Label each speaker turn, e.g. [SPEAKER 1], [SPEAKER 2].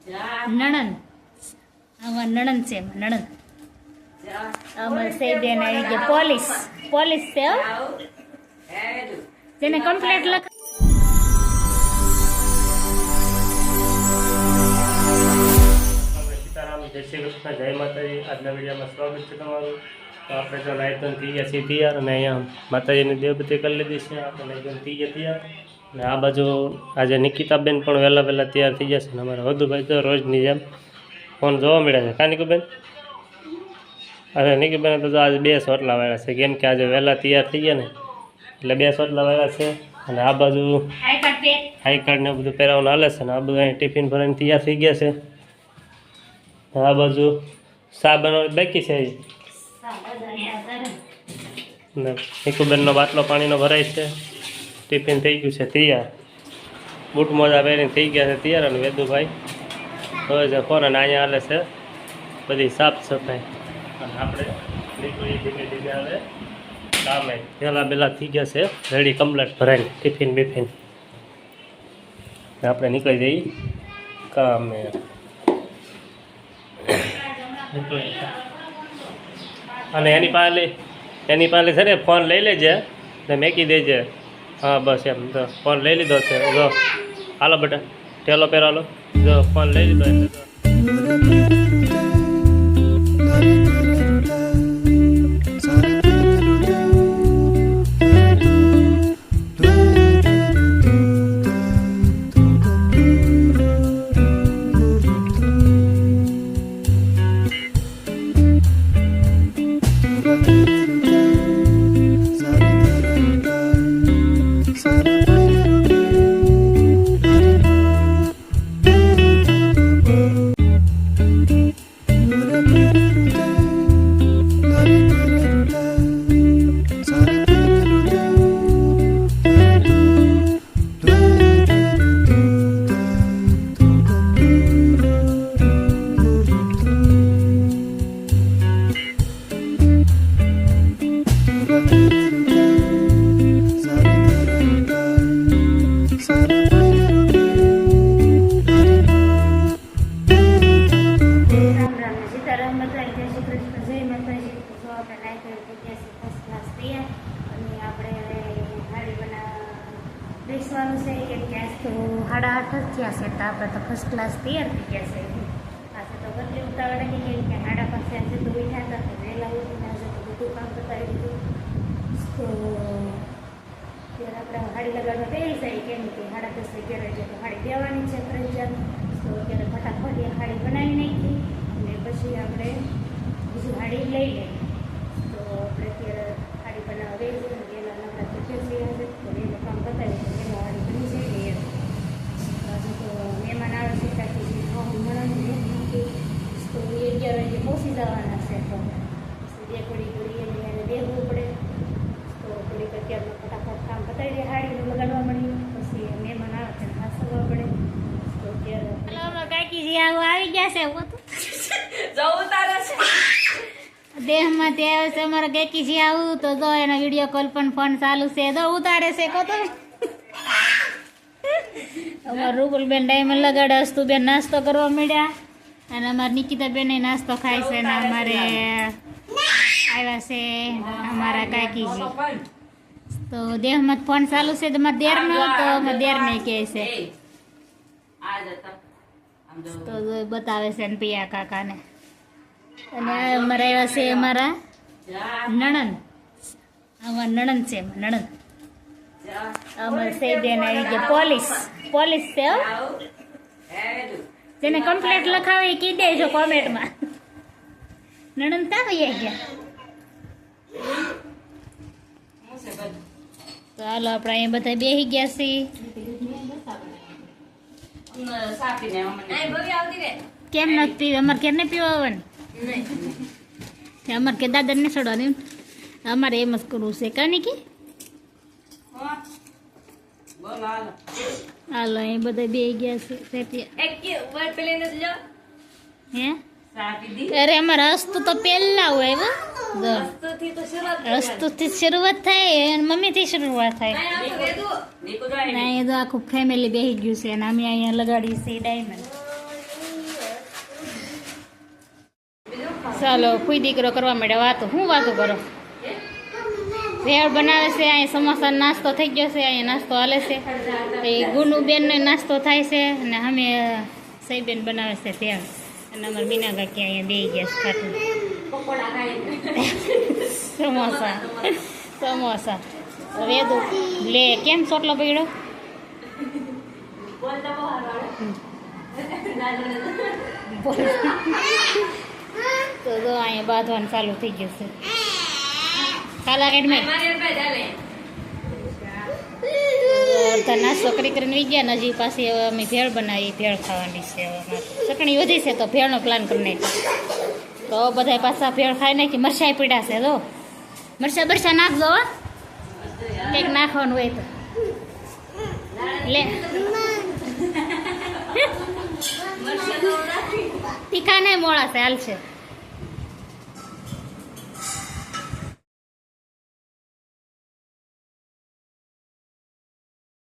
[SPEAKER 1] નણંદ અમાર નણંદ છે નણંદ અમાર છે બેન આવી ગયા પોલીસ પોલીસ છે હો. જેને કમ્પ્લેટ લખ
[SPEAKER 2] સીતારામ જય શ્રી કૃષ્ણ જય માતાજી. આજના વિડીયોમાં સ્વાગત છે તમારું. તો આપણે તો લાઈટન થઈ ગયા છીએ તૈયાર અને અહીંયા માતાજીની દેવબત્તી કરી લીધી છે. આપણે એકદમ થઈ ગયા તૈયાર અને આ બાજુ આજે નિકિતાબેન પણ વહેલા તૈયાર થઈ જશે. અને અમારા વધુભાઈ તો રોજની જેમ ફોન જોવા મળ્યા છે. કા નિકુબેન? અરે નિકુબેન તો આજે 2 સોટલા વાળ્યા છે, કેમ કે આજે વહેલા તૈયાર થઈ ગયા ને એટલે 2 સોટલા વાળ્યા છે. અને આ બાજુ હાઈ કાર્ડ ને બધું પહેરાવાનું હાલે છે. અને આ બધું અહીં ટિફિન ભરીને તૈયાર થઈ ગયા છે. આ બાજુ ચા બનાવવાની બાકી છે. નિકુબેનનો બાટલો પાણીનો ભરાય છે. ટિફિન થઈ ગયું છે તૈયાર. બૂટ મોજા પહેરીને થઈ ગયા છે તૈયાર. અને વેદુભાઈ હવે છે ફોન અને અહીંયા હાલે છે બધી સાફ સફાઈ. અને આપણે નીકળી ધીમે ધીમે આવે કામે. પહેલાં થઈ ગયા છે રેડી કમ્પ્લેટ ભરાઈને ટિફિન બિફિન. આપણે નીકળી જઈએ કામે. અને એની પાસે છે ને ફોન લઈ લેજે ને મેકી દેજે. હા બસ એમ તો ફોન લઈ લીધો છે. જો હાલો બેટા ઠેલો પહેરાલો. જો ફોન લઈ લીધો એટલે તો બેસવાનું છે કેમ કે આજ તો 8:30 જ થયા છે. તો આપણે તો ફર્સ્ટ ક્લાસ તૈયાર થઈ ગયા છે. આજે તો બદલી ઉતાવળ નથી કેમ કે 8:30 આજે તો ઉઠ્યા હતા તો વહેલા ઉઠીને આજે તો બધું કામ બતાવી દીધું. તો ત્યારે આપણે હાડી લગાડવા બેસી જાય કેમ કે 10:30 11 વાગે તો હાડી દેવાની છે ફરજિયાત. તો અત્યારે ફટાફટ એ હાડી બનાવી નાખી અને પછી આપણે બીજી હાડી લઈ લઈએ. તો આપણે અત્યારે હાડી બનાવવા બેસી ગયેલા નવરા તો છે તો એનું કામ બતાવી તો એમાં હાડી બની જાય. હજુ તો મહેમાન આવે છે ત્યાંથી મળવાનું તો એ 11 વાગે પહોંચી જવાના છે. તો બે ઘડી એને બેસવું પડે. તો થોડીક અત્યારમાં ફટાફટ કામ બતાવી દે હાડીનું લગાડવા મળી. પછી મહેમાન આવે છે હાસવા પડે. તો અત્યારે કાકીજી આવું આવી ગયા છે. જવું તારે છે દેહમાં તે આવે છે અમારા કાકીજી આવું તો જો એનો વિડીયો કોલ પણ ફોન ચાલુ છે. તો ઉતારે છે કો તો અમારા રૂપલબેન ડાયમંડ લગાડે. અસ્તુબેન નાસ્તો કરવા મળ્યા અને અમારા નિકિતાબેન નાસ્તો ખાય છે. ને અમારે આવ્યા છે અમારા કાકીજી. તો દેહમાં ફોન ચાલુ છે તમારા દેરનો. તો અમારા દેરને કહે છે તો બતાવે છે ને પિયા કાકાને. અને અમારા આવ્યા છે અમારા નણંદ. અમાર નણંદ છે નણંદ અમાર છે બેન આવી ગયા પોલીસ પોલીસ છે હો. જેને કમ્પ્લેટ લખાવે એ કહી દેજો કોમેન્ટમાં. નણંદ તા ભાઈ ગયા. તો હાલો આપણે અહીંયા બધા બેસી ગયા છીએ. કેમ નથી પીવી? અમારે ઘેર ને પીવા આવવાનું. અમારે કે દાદા ને છોડવાનું. અમારે એમ જ કરવું છે કાની કે હાલો અહીં બધા બે ગયા છે. હે અરે અમારે હસ્તુ તો પહેલા હોય. હસ્તુ થી શરૂઆત થાય અને મમ્મી થી શરૂઆત થાય. અહીંયા તો આખું ફેમિલી બેસી ગયું છે અને અમે અહીંયા લગાડી છે ડાયમંડ.
[SPEAKER 1] ચાલો કોઈ દીકરો કરવા માંડે વાતો શું વાતો કરો ભેળ બનાવે છે અહીંયા સમોસા નાસ્તો થઈ ગયો છે અહીંયા નાસ્તો હાલે છે એ ગુનું બેનનો નાસ્તો થાય છે અને અમે સઈબેન બનાવે છે ભેળ અને અમારા બીના કાકી અહીંયા બે ગયા ખાતું સમોસા સમોસા વેદુ લે કેમ ચોટલો પકડ્યો તો જો અહીંયા બાંધવાનું ચાલુ થઈ ગયું છે કાલા કેડમાં અડધા નાસ્તો કરીને વી ગયા ને હજી પાછી હવે અમે ભેળ બનાવી ભેળ ખાવાની છે હવે ચટણી વધી છે તો ભેળનો પ્લાન કરી નાખ્યો તો બધા પાછા ભેળ ખાઈ નાખી મરચાઈ પીડા છે તો મરચા બરચા નાખજો હો કંઈક નાખવાનું હોય તો લે તીખા નહીં મોળા છે હાલ છે